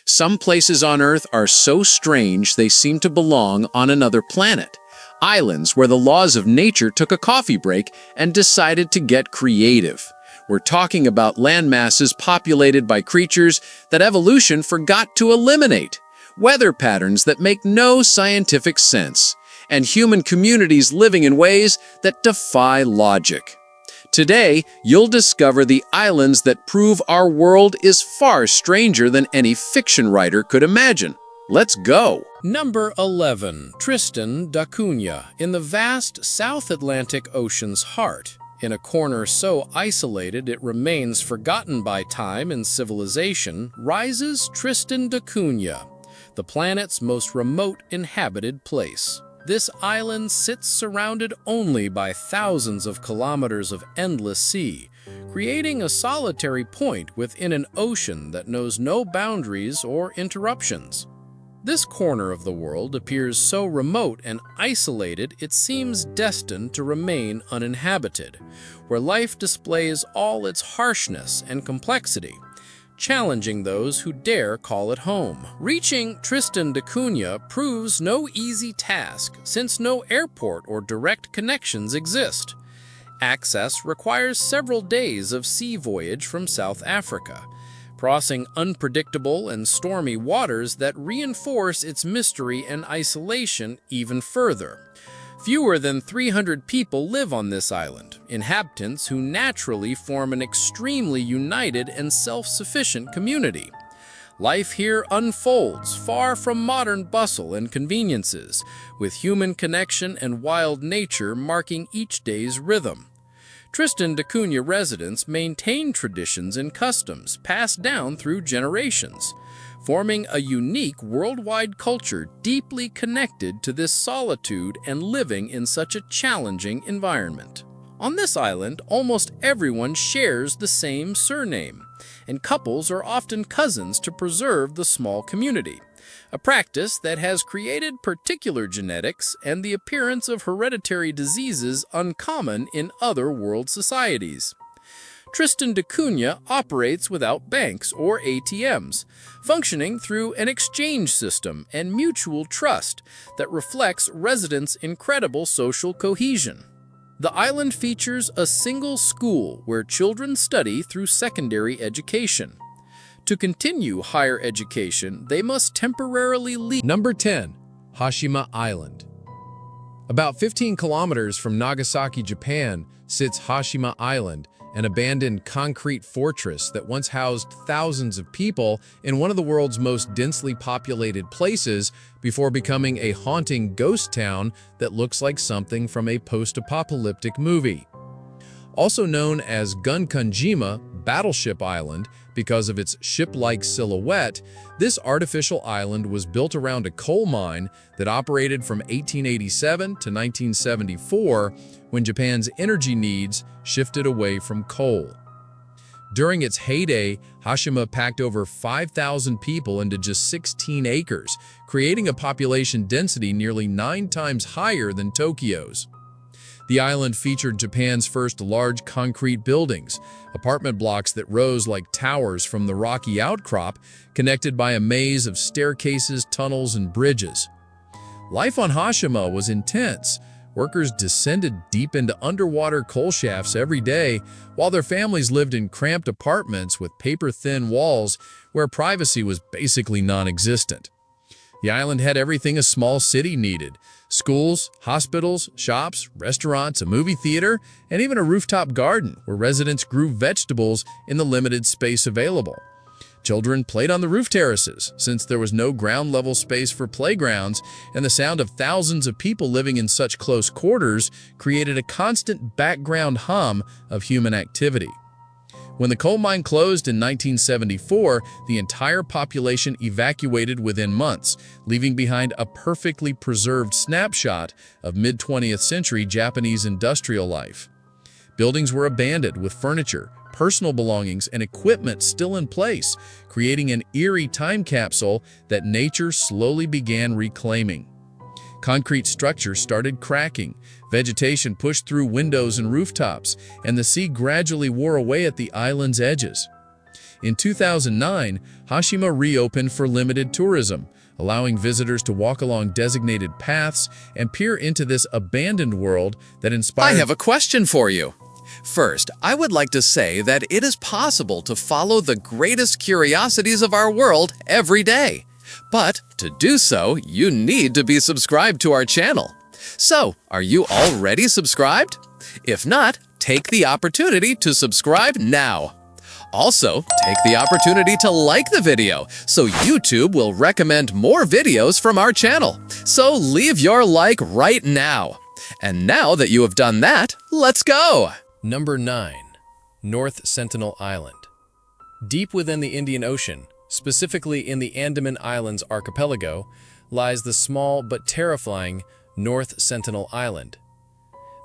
Some places on Earth are so strange they seem to belong on another planet. Islands where the laws of nature took a coffee break and decided to get creative. We're talking about landmasses populated by creatures that evolution forgot to eliminate, weather patterns that make no scientific sense, and human communities living in ways that defy logic. Today, you'll discover the islands that prove our world is far stranger than any fiction writer could imagine. Let's go! Number 11. Tristan da Cunha, in the vast South Atlantic Ocean's heart. In a corner so isolated it remains forgotten by time and civilization, rises Tristan da Cunha, the planet's most remote inhabited place. This island sits surrounded only by thousands of kilometers of endless sea, creating a solitary point within an ocean that knows no boundaries or interruptions. This corner of the world appears so remote and isolated it seems destined to remain uninhabited, where life displays all its harshness and complexity, challenging those who dare call it home. Reaching Tristan da Cunha proves no easy task since no airport or direct connections exist. Access requires several days of sea voyage from South Africa, crossing unpredictable and stormy waters that reinforce its mystery and isolation even further. Fewer than 300 people live on this island, inhabitants who naturally form an extremely united and self-sufficient community. Life here unfolds far from modern bustle and conveniences, with human connection and wild nature marking each day's rhythm. Tristan da Cunha residents maintain traditions and customs passed down through generations, forming a unique worldwide culture deeply connected to this solitude and living in such a challenging environment. On this island, almost everyone shares the same surname, and couples are often cousins to preserve the small community, a practice that has created particular genetics and the appearance of hereditary diseases uncommon in other world societies. Tristan da Cunha operates without banks or ATMs, functioning through an exchange system and mutual trust that reflects residents' incredible social cohesion. The island features a single school where children study through secondary education. To continue higher education, they must temporarily leave. Number 10. Hashima Island. About 15 kilometers from Nagasaki, Japan, sits Hashima Island, an abandoned concrete fortress that once housed thousands of people in one of the world's most densely populated places before becoming a haunting ghost town that looks like something from a post-apocalyptic movie. Also known as Gunkunjima, Battleship Island, because of its ship-like silhouette, this artificial island was built around a coal mine that operated from 1887 to 1974 when Japan's energy needs shifted away from coal. During its heyday, Hashima packed over 5,000 people into just 16 acres, creating a population density nearly 9 times higher than Tokyo's. The island featured Japan's first large concrete buildings, apartment blocks that rose like towers from the rocky outcrop, connected by a maze of staircases, tunnels, and bridges. Life on Hashima was intense. Workers descended deep into underwater coal shafts every day, while their families lived in cramped apartments with paper-thin walls where privacy was basically non-existent. The island had everything a small city needed: schools, hospitals, shops, restaurants, a movie theater, and even a rooftop garden where residents grew vegetables in the limited space available. Children played on the roof terraces, since there was no ground-level space for playgrounds, and the sound of thousands of people living in such close quarters created a constant background hum of human activity. When the coal mine closed in 1974, the entire population evacuated within months, leaving behind a perfectly preserved snapshot of mid-20th century Japanese industrial life. Buildings were abandoned with furniture, personal belongings, and equipment still in place, creating an eerie time capsule that nature slowly began reclaiming. Concrete structures started cracking, vegetation pushed through windows and rooftops, and the sea gradually wore away at the island's edges. In 2009, Hashima reopened for limited tourism, allowing visitors to walk along designated paths and peer into this abandoned world that inspired... I have a question for you. First, I would like to say that it is possible to follow the greatest curiosities of our world every day. But to do so, you need to be subscribed to our channel. So, are you already subscribed? If not, take the opportunity to subscribe now. Also, take the opportunity to like the video so YouTube will recommend more videos from our channel. So leave your like right now. And now that you have done that, let's go! Number 9. North Sentinel Island. Deep within the Indian Ocean, specifically in the Andaman Islands archipelago, lies the small but terrifying North Sentinel Island.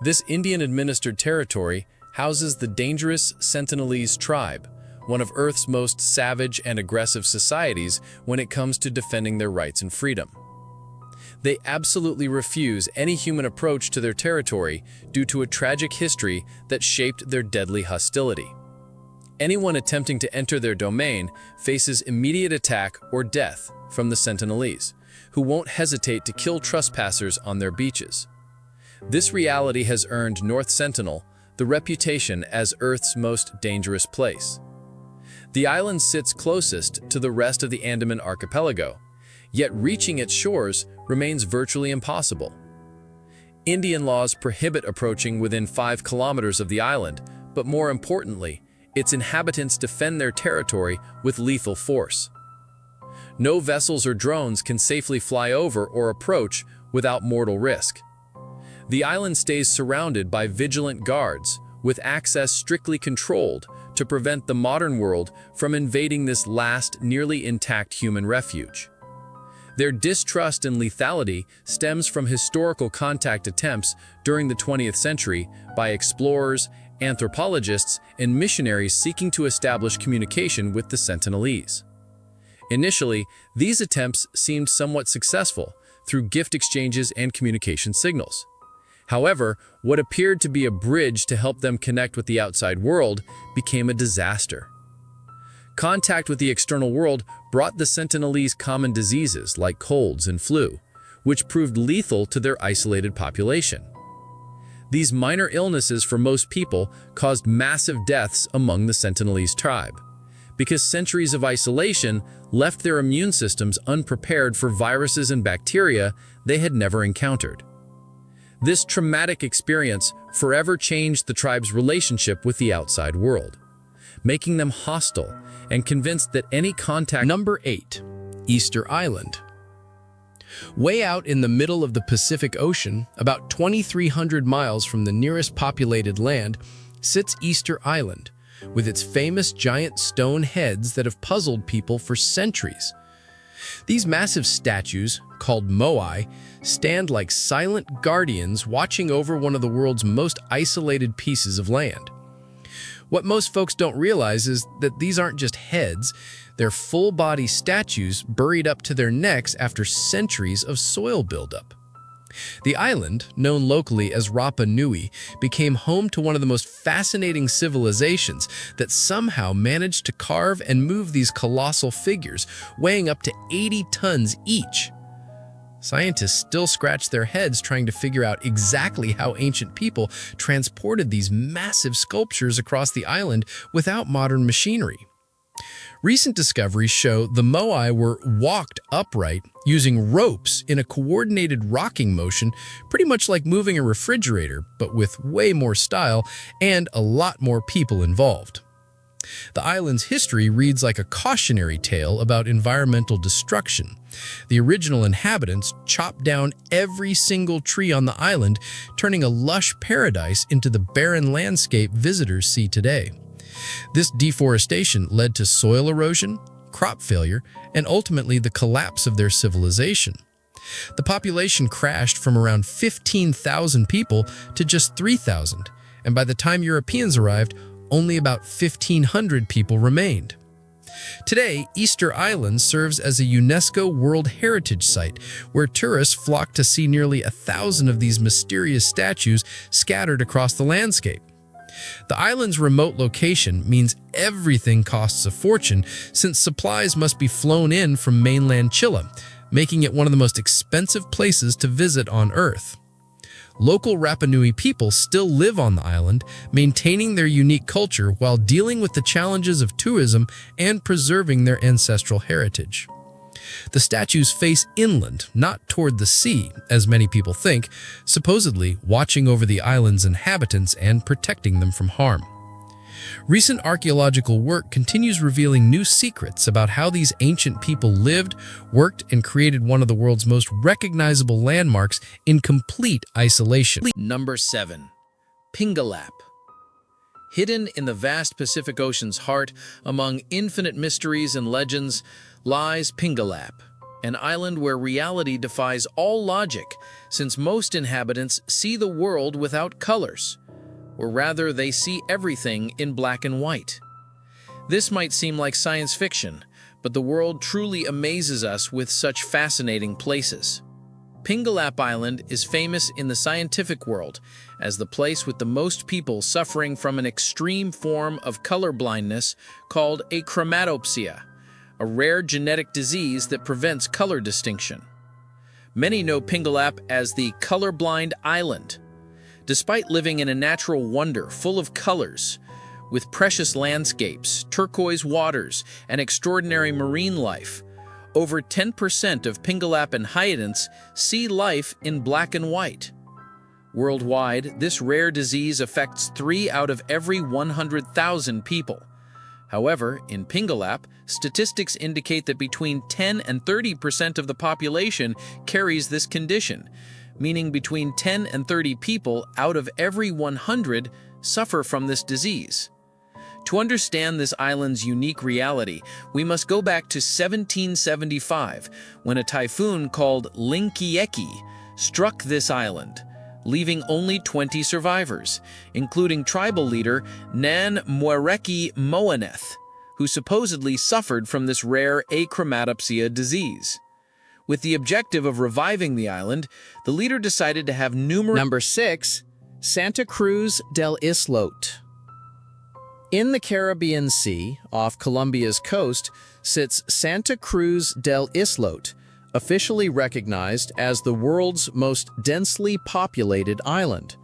This Indian-administered territory houses the dangerous Sentinelese tribe, one of Earth's most savage and aggressive societies when it comes to defending their rights and freedom. They absolutely refuse any human approach to their territory due to a tragic history that shaped their deadly hostility. Anyone attempting to enter their domain faces immediate attack or death from the Sentinelese, who won't hesitate to kill trespassers on their beaches. This reality has earned North Sentinel the reputation as Earth's most dangerous place. The island sits closest to the rest of the Andaman archipelago, yet reaching its shores remains virtually impossible. Indian laws prohibit approaching within 5 kilometers of the island, but more importantly, its inhabitants defend their territory with lethal force. No vessels or drones can safely fly over or approach without mortal risk. The island stays surrounded by vigilant guards, with access strictly controlled to prevent the modern world from invading this last nearly intact human refuge. Their distrust and lethality stems from historical contact attempts during the 20th century by explorers, anthropologists, and missionaries seeking to establish communication with the Sentinelese. Initially, these attempts seemed somewhat successful through gift exchanges and communication signals. However, what appeared to be a bridge to help them connect with the outside world became a disaster. Contact with the external world brought the Sentinelese common diseases like colds and flu, which proved lethal to their isolated population. These minor illnesses for most people caused massive deaths among the Sentinelese tribe, because centuries of isolation left their immune systems unprepared for viruses and bacteria they had never encountered. This traumatic experience forever changed the tribe's relationship with the outside world, making them hostile and convinced that any contact... Number 8. Easter Island. Way out in the middle of the Pacific Ocean, about 2,300 miles from the nearest populated land, sits Easter Island, with its famous giant stone heads that have puzzled people for centuries. These massive statues, called moai, stand like silent guardians watching over one of the world's most isolated pieces of land. What most folks don't realize is that these aren't just heads, they're full-body statues buried up to their necks after centuries of soil buildup. The island, known locally as Rapa Nui, became home to one of the most fascinating civilizations that somehow managed to carve and move these colossal figures, weighing up to 80 tons each. Scientists still scratch their heads trying to figure out exactly how ancient people transported these massive sculptures across the island without modern machinery. Recent discoveries show the moai were walked upright using ropes in a coordinated rocking motion, pretty much like moving a refrigerator, but with way more style and a lot more people involved. The island's history reads like a cautionary tale about environmental destruction. The original inhabitants chopped down every single tree on the island, turning a lush paradise into the barren landscape visitors see today. This deforestation led to soil erosion, crop failure, and ultimately the collapse of their civilization. The population crashed from around 15,000 people to just 3,000, and by the time Europeans arrived, only about 1,500 people remained. Today, Easter Island serves as a UNESCO World Heritage Site, where tourists flock to see nearly 1,000 of these mysterious statues scattered across the landscape. The island's remote location means everything costs a fortune since supplies must be flown in from mainland Chile, making it one of the most expensive places to visit on Earth. Local Rapa Nui people still live on the island, maintaining their unique culture while dealing with the challenges of tourism and preserving their ancestral heritage. The statues face inland, not toward the sea, as many people think, supposedly watching over the island's inhabitants and protecting them from harm. Recent archaeological work continues revealing new secrets about how these ancient people lived, worked, and created one of the world's most recognizable landmarks in complete isolation. Number 7. Pingalap. Hidden in the vast Pacific Ocean's heart, among infinite mysteries and legends, lies Pingalap, an island where reality defies all logic, since most inhabitants see the world without colors, or rather they see everything in black and white. This might seem like science fiction, but the world truly amazes us with such fascinating places. Pingalap Island is famous in the scientific world as the place with the most people suffering from an extreme form of color blindness called achromatopsia, a rare genetic disease that prevents color distinction. Many know Pingalap as the colorblind island. Despite living in a natural wonder full of colors, with precious landscapes, turquoise waters, and extraordinary marine life, over 10% of Pingalap inhabitants see life in black and white. Worldwide, this rare disease affects 3 out of every 100,000 people. However, in Pingalap, statistics indicate that between 10 and 30% of the population carries this condition, meaning between 10 and 30 people out of every 100 suffer from this disease. To understand this island's unique reality, we must go back to 1775, when a typhoon called Linkieki struck this island, leaving only 20 survivors, including tribal leader Nan Mwereki Moaneth, who supposedly suffered from this rare achromatopsia disease. With the objective of reviving the island, the leader decided to have numerous... Number 6. Santa Cruz del Islote. In the Caribbean Sea, off Colombia's coast, sits Santa Cruz del Islote, officially recognized as the world's most densely populated island.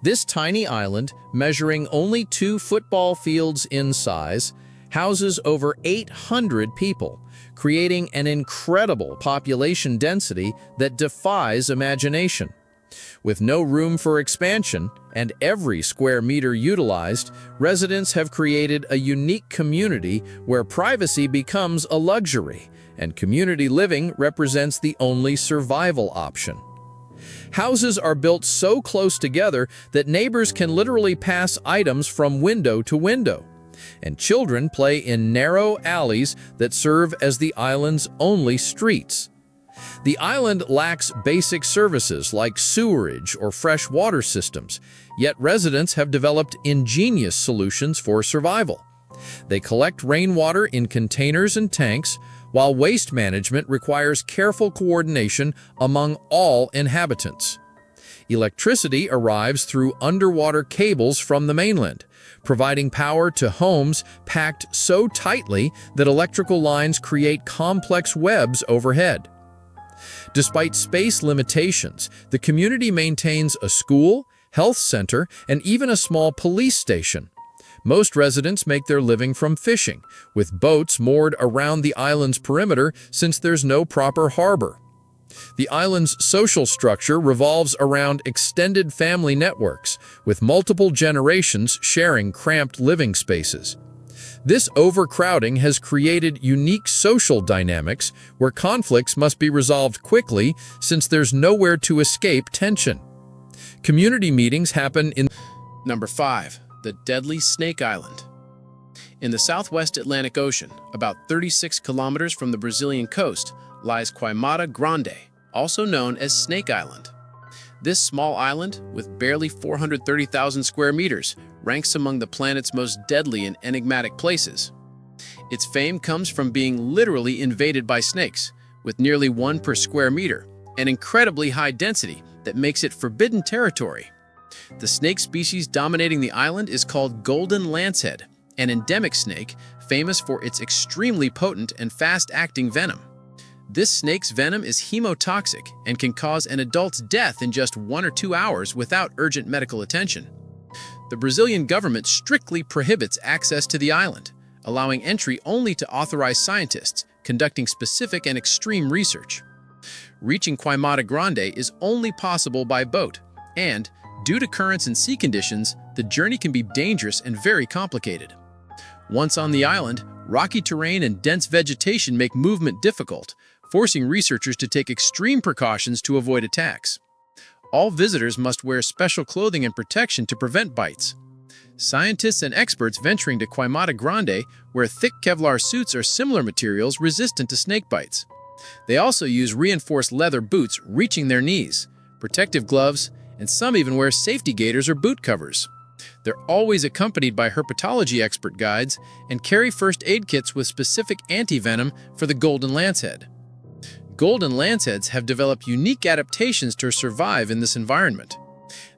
This tiny island, measuring only 2 football fields in size, houses over 800 people, creating an incredible population density that defies imagination. With no room for expansion and every square meter utilized, residents have created a unique community where privacy becomes a luxury, and community living represents the only survival option. Houses are built so close together that neighbors can literally pass items from window to window, and children play in narrow alleys that serve as the island's only streets. The island lacks basic services like sewerage or fresh water systems, yet residents have developed ingenious solutions for survival. They collect rainwater in containers and tanks, while waste management requires careful coordination among all inhabitants. Electricity arrives through underwater cables from the mainland, providing power to homes packed so tightly that electrical lines create complex webs overhead. Despite space limitations, the community maintains a school, health center, and even a small police station. Most residents make their living from fishing, with boats moored around the island's perimeter since there's no proper harbor. The island's social structure revolves around extended family networks, with multiple generations sharing cramped living spaces. This overcrowding has created unique social dynamics where conflicts must be resolved quickly since there's nowhere to escape tension. Community meetings happen in... Number 5. The deadly Snake Island. In the southwest Atlantic Ocean, about 36 kilometers from the Brazilian coast, lies Queimada Grande, also known as Snake Island. This small island, with barely 430,000 square meters, ranks among the planet's most deadly and enigmatic places. Its fame comes from being literally invaded by snakes, with nearly 1 per square meter, an incredibly high density that makes it forbidden territory. The snake species dominating the island is called golden lancehead, an endemic snake famous for its extremely potent and fast-acting venom. This snake's venom is hemotoxic and can cause an adult's death in just 1 or 2 hours without urgent medical attention. The Brazilian government strictly prohibits access to the island, allowing entry only to authorized scientists conducting specific and extreme research. Reaching Queimada Grande is only possible by boat, and, due to currents and sea conditions, the journey can be dangerous and very complicated. Once on the island, rocky terrain and dense vegetation make movement difficult, forcing researchers to take extreme precautions to avoid attacks. All visitors must wear special clothing and protection to prevent bites. Scientists and experts venturing to Queimada Grande wear thick Kevlar suits or similar materials resistant to snake bites. They also use reinforced leather boots reaching their knees, protective gloves, and some even wear safety gaiters or boot covers. They're always accompanied by herpetology expert guides and carry first aid kits with specific anti-venom for the golden lancehead. Golden lanceheads have developed unique adaptations to survive in this environment.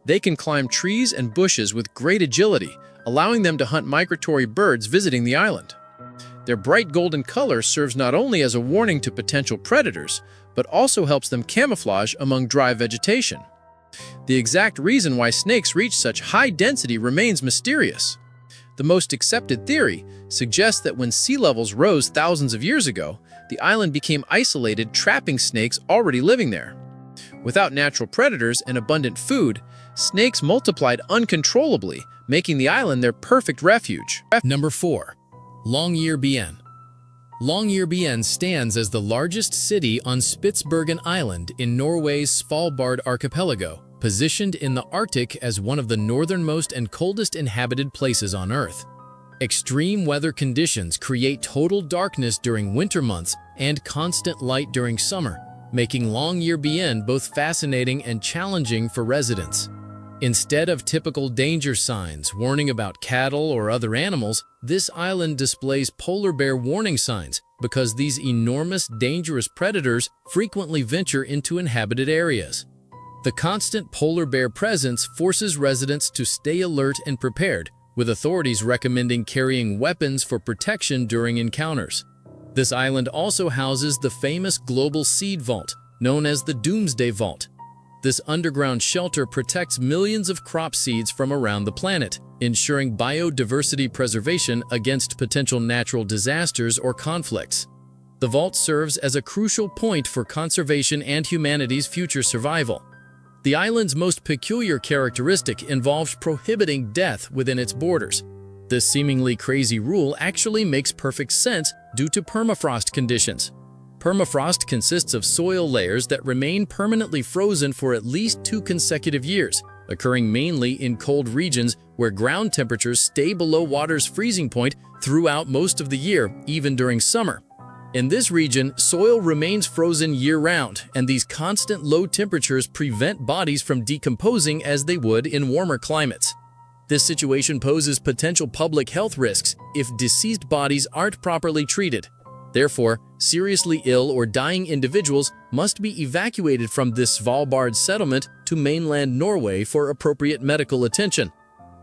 They can climb trees and bushes with great agility, allowing them to hunt migratory birds visiting the island. Their bright golden color serves not only as a warning to potential predators, but also helps them camouflage among dry vegetation. The exact reason why snakes reach such high density remains mysterious. The most accepted theory suggests that when sea levels rose thousands of years ago, the island became isolated, trapping snakes already living there. Without natural predators and abundant food, snakes multiplied uncontrollably, making the island their perfect refuge. Number 4. Longyearbyen. Longyearbyen stands as the largest city on Spitsbergen Island in Norway's Svalbard archipelago, positioned in the Arctic as one of the northernmost and coldest inhabited places on Earth. Extreme weather conditions create total darkness during winter months and constant light during summer, making Longyearbyen both fascinating and challenging for residents. Instead of typical danger signs warning about cattle or other animals, this island displays polar bear warning signs because these enormous, dangerous predators frequently venture into inhabited areas. The constant polar bear presence forces residents to stay alert and prepared, with authorities recommending carrying weapons for protection during encounters. This island also houses the famous global seed vault, known as the Doomsday Vault. This underground shelter protects millions of crop seeds from around the planet, ensuring biodiversity preservation against potential natural disasters or conflicts. The vault serves as a crucial point for conservation and humanity's future survival. The island's most peculiar characteristic involves prohibiting death within its borders. This seemingly crazy rule actually makes perfect sense due to permafrost conditions. Permafrost consists of soil layers that remain permanently frozen for at least 2 consecutive years, occurring mainly in cold regions where ground temperatures stay below water's freezing point throughout most of the year, even during summer. In this region, soil remains frozen year-round, and these constant low temperatures prevent bodies from decomposing as they would in warmer climates. This situation poses potential public health risks if deceased bodies aren't properly treated. Therefore, seriously ill or dying individuals must be evacuated from this Svalbard settlement to mainland Norway for appropriate medical attention.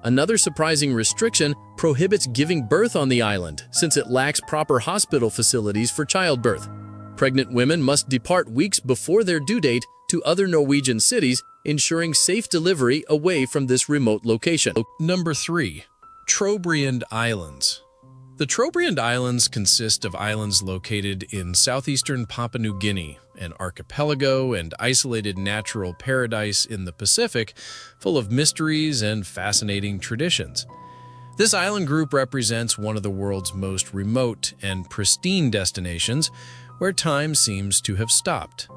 Another surprising restriction prohibits giving birth on the island, since it lacks proper hospital facilities for childbirth. Pregnant women must depart weeks before their due date to other Norwegian cities, ensuring safe delivery away from this remote location. Number 3. Trobriand Islands. The Trobriand Islands consist of islands located in southeastern Papua New Guinea, an archipelago and isolated natural paradise in the Pacific, full of mysteries and fascinating traditions. This island group represents one of the world's most remote and pristine destinations, where time seems to have stopped.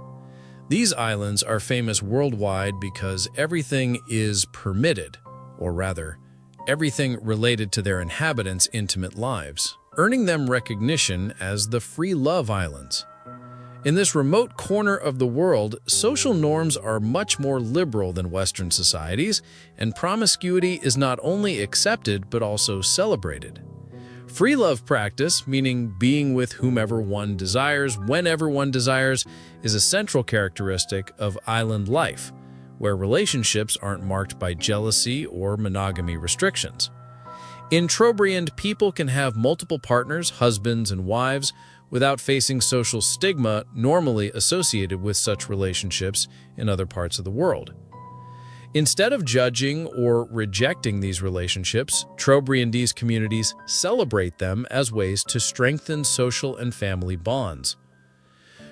These islands are famous worldwide because everything is permitted, or rather, everything related to their inhabitants' intimate lives, earning them recognition as the Free Love Islands. In this remote corner of the world, social norms are much more liberal than Western societies, and promiscuity is not only accepted but also celebrated. Free love practice, meaning being with whomever one desires, whenever one desires, is a central characteristic of island life, where relationships aren't marked by jealousy or monogamy restrictions. In Trobriand, people can have multiple partners, husbands and wives, without facing social stigma normally associated with such relationships in other parts of the world. Instead of judging or rejecting these relationships, Trobriandese communities celebrate them as ways to strengthen social and family bonds.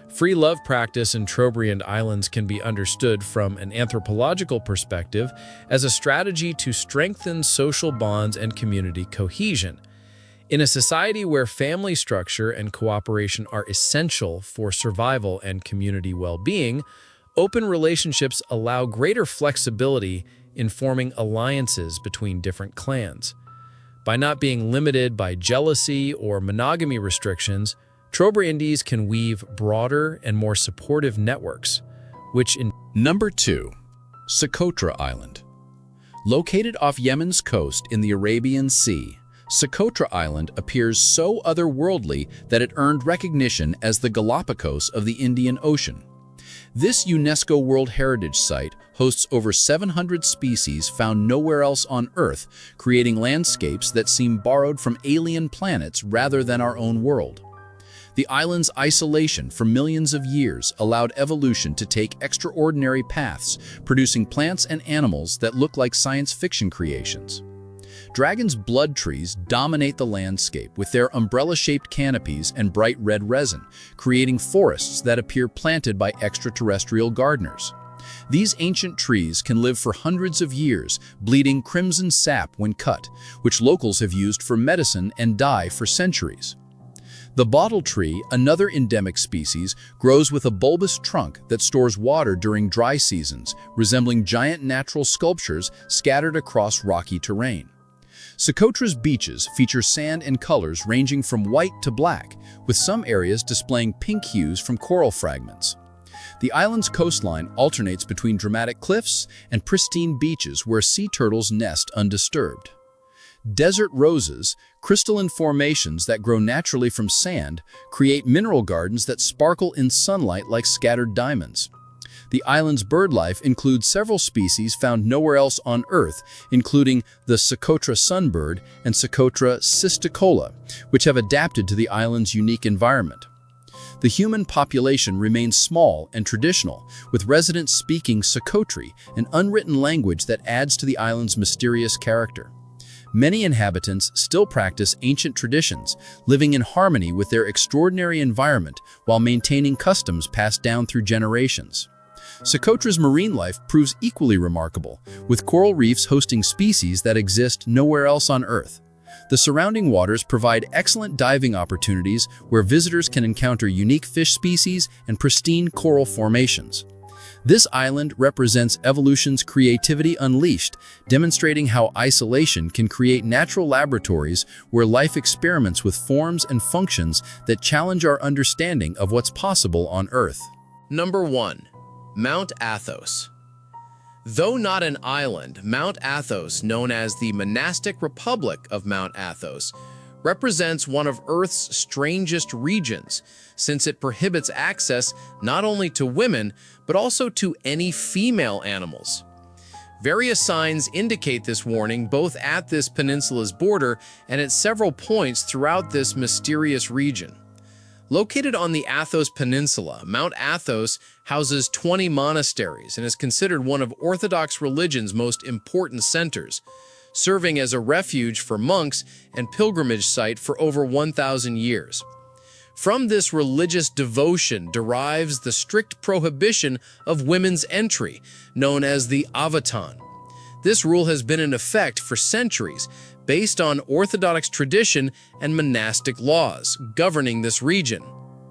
Free love practice in Trobriand Islands can be understood from an anthropological perspective as a strategy to strengthen social bonds and community cohesion. In a society where family structure and cooperation are essential for survival and community well-being, open relationships allow greater flexibility in forming alliances between different clans. By not being limited by jealousy or monogamy restrictions, Trobriandese can weave broader and more supportive networks, which in Number 2. Socotra Island. Located off Yemen's coast in the Arabian Sea, Socotra Island appears so otherworldly that it earned recognition as the Galapagos of the Indian Ocean. This UNESCO World Heritage Site hosts over 700 species found nowhere else on Earth, creating landscapes that seem borrowed from alien planets rather than our own world. The island's isolation for millions of years allowed evolution to take extraordinary paths, producing plants and animals that look like science fiction creations. Dragon's blood trees dominate the landscape with their umbrella-shaped canopies and bright red resin, creating forests that appear planted by extraterrestrial gardeners. These ancient trees can live for hundreds of years, bleeding crimson sap when cut, which locals have used for medicine and dye for centuries. The bottle tree, another endemic species, grows with a bulbous trunk that stores water during dry seasons, resembling giant natural sculptures scattered across rocky terrain. Socotra's beaches feature sand and colors ranging from white to black, with some areas displaying pink hues from coral fragments. The island's coastline alternates between dramatic cliffs and pristine beaches where sea turtles nest undisturbed. Desert roses, crystalline formations that grow naturally from sand, create mineral gardens that sparkle in sunlight like scattered diamonds. The island's birdlife includes several species found nowhere else on Earth, including the Socotra sunbird and Socotra cisticola, which have adapted to the island's unique environment. The human population remains small and traditional, with residents speaking Socotri, an unwritten language that adds to the island's mysterious character. Many inhabitants still practice ancient traditions, living in harmony with their extraordinary environment while maintaining customs passed down through generations. Socotra's marine life proves equally remarkable, with coral reefs hosting species that exist nowhere else on Earth. The surrounding waters provide excellent diving opportunities where visitors can encounter unique fish species and pristine coral formations. This island represents evolution's creativity unleashed, demonstrating how isolation can create natural laboratories where life experiments with forms and functions that challenge our understanding of what's possible on Earth. Number 1. Mount Athos. Though not an island, Mount Athos, known as the monastic Republic of Mount Athos, represents one of Earth's strangest regions, since it prohibits access not only to women, but also to any female animals. Various signs indicate this warning both at this peninsula's border and at several points throughout this mysterious region. Located on the Athos Peninsula, Mount Athos houses 20 monasteries and is considered one of Orthodox religion's most important centers, serving as a refuge for monks and pilgrimage site for over 1,000 years. From this religious devotion derives the strict prohibition of women's entry, known as the Avaton. This rule has been in effect for centuries, based on Orthodox tradition and monastic laws governing this region.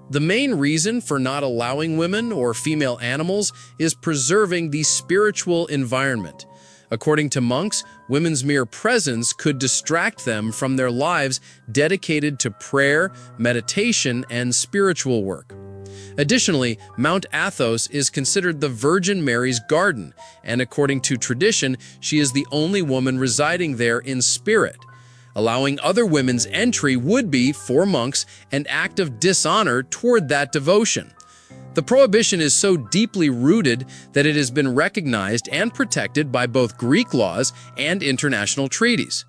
The main reason for not allowing women or female animals is preserving the spiritual environment. According to monks, women's mere presence could distract them from their lives dedicated to prayer, meditation, and spiritual work. Additionally, Mount Athos is considered the Virgin Mary's garden, and according to tradition, she is the only woman residing there in spirit. Allowing other women's entry would be, for monks, an act of dishonor toward that devotion. The prohibition is so deeply rooted that it has been recognized and protected by both Greek laws and international treaties.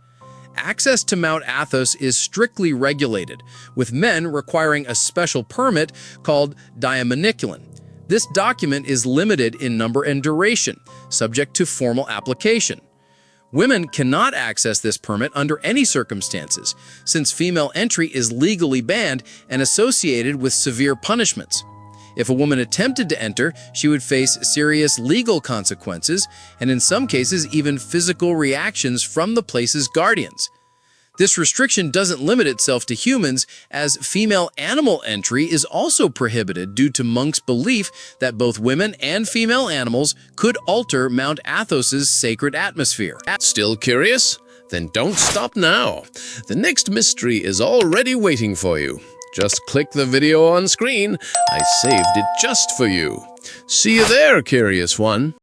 Access to Mount Athos is strictly regulated, with men requiring a special permit called diamoniculin. This document is limited in number and duration, subject to formal application. Women cannot access this permit under any circumstances, since female entry is legally banned and associated with severe punishments. If a woman attempted to enter, she would face serious legal consequences, and in some cases even physical reactions from the place's guardians. This restriction doesn't limit itself to humans, as female animal entry is also prohibited due to monks' belief that both women and female animals could alter Mount Athos's sacred atmosphere. Still curious? Then don't stop now. The next mystery is already waiting for you. Just click the video on screen. I saved it just for you. See you there, curious one.